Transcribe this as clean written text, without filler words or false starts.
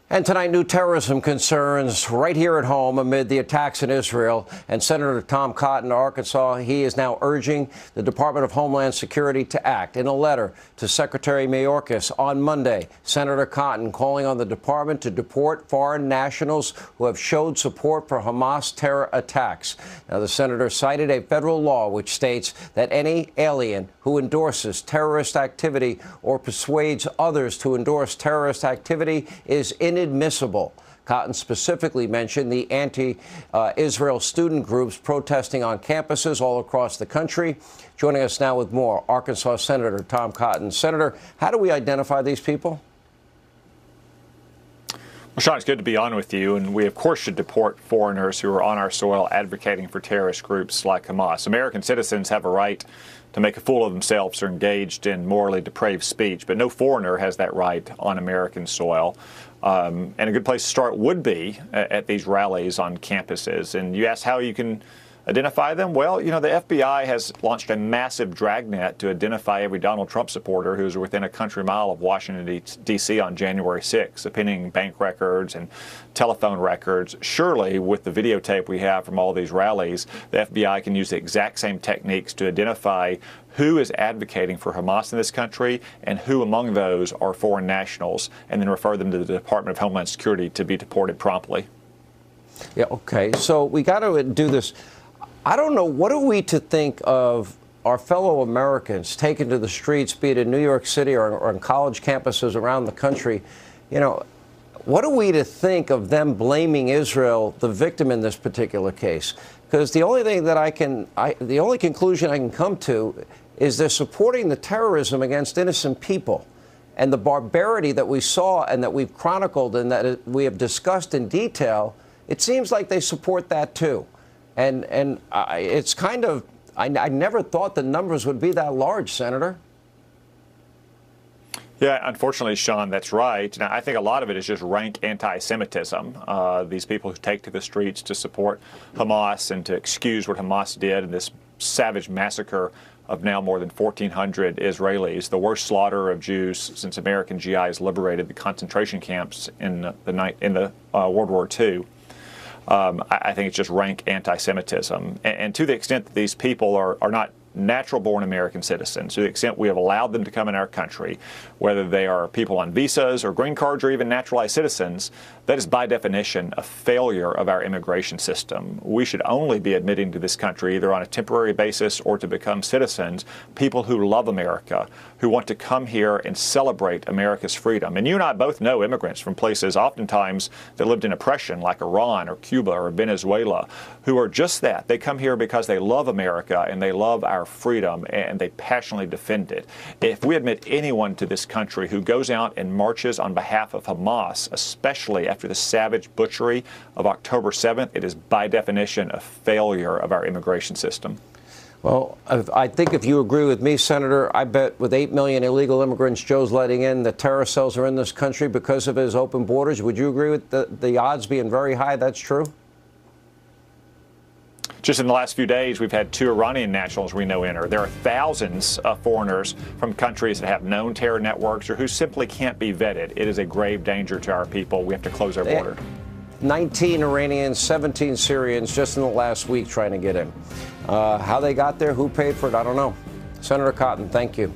And tonight, new terrorism concerns right here at home amid the attacks in Israel. And Senator Tom Cotton of Arkansas, he is now urging the Department of Homeland Security to act. In a letter to Secretary Mayorkas on Monday, Senator Cotton calling on the department to deport foreign nationals who have showed support for Hamas terror attacks. Now, the senator cited a federal law which states that any alien who endorses terrorist activity or persuades others to endorse terrorist activity is inadmissible. Cotton specifically mentioned the anti-Israel student groups protesting on campuses all across the country. Joining us now with more, Arkansas Senator Tom Cotton. Senator, how do we identify these people? Well, Sean, it's good to be on with you, and we, of course, should deport foreigners who are on our soil advocating for terrorist groups like Hamas. American citizens have a right to make a fool of themselves or engaged in morally depraved speech, but no foreigner has that right on American soil. And a good place to start would be at these rallies on campuses. And you ask how you can identify them? Well, you know, the FBI has launched a massive dragnet to identify every Donald Trump supporter who's within a country mile of Washington, D.C. on January 6th, subpoenaing bank records and telephone records. Surely, with the videotape we have from all these rallies, the FBI can use the exact same techniques to identify who is advocating for Hamas in this country and who among those are foreign nationals, and then refer them to the Department of Homeland Security to be deported promptly. Yeah, okay. So we got to do this. I don't know, what are we to think of our fellow Americans taken to the streets, be it in New York City or on college campuses around the country? You know, what are we to think of them blaming Israel, the victim in this particular case? Because the only thing that the only conclusion I can come to is they're supporting the terrorism against innocent people. And the barbarity that we saw and that we've chronicled and that we have discussed in detail, it seems like they support that too. And it's kind of, I never thought the numbers would be that large, Senator. Yeah, unfortunately, Sean, that's right. Now, I think a lot of it is just rank anti-Semitism. These people who take to the streets to support Hamas and to excuse what Hamas did in this savage massacre of now more than 1,400 Israelis, the worst slaughter of Jews since American GIs liberated the concentration camps in the World War II. I think it's just rank anti-Semitism. And to the extent that these people are not natural-born American citizens, to the extent we have allowed them to come in our country, whether they are people on visas or green cards or even naturalized citizens, that is by definition a failure of our immigration system. We should only be admitting to this country, either on a temporary basis or to become citizens, people who love America, who want to come here and celebrate America's freedom. And you and I both know immigrants from places oftentimes that lived in oppression, like Iran or Cuba or Venezuela, who are just that. They come here because they love America and they love our freedom, and they passionately defend it. If we admit anyone to this country who goes out and marches on behalf of Hamas, especially after the savage butchery of October 7th, it is by definition a failure of our immigration system. Well, I think if you agree with me, Senator, I bet with 8 million illegal immigrants Joe's letting in, the terror cells are in this country because of his open borders. Would you agree with the odds being very high that's true? Just in the last few days, we've had 2 Iranian nationals we know enter. There are thousands of foreigners from countries that have known terror networks or who simply can't be vetted. It is a grave danger to our people. We have to close our border. 19 Iranians, 17 Syrians just in the last week trying to get in. How they got there, who paid for it, I don't know. Senator Cotton, thank you.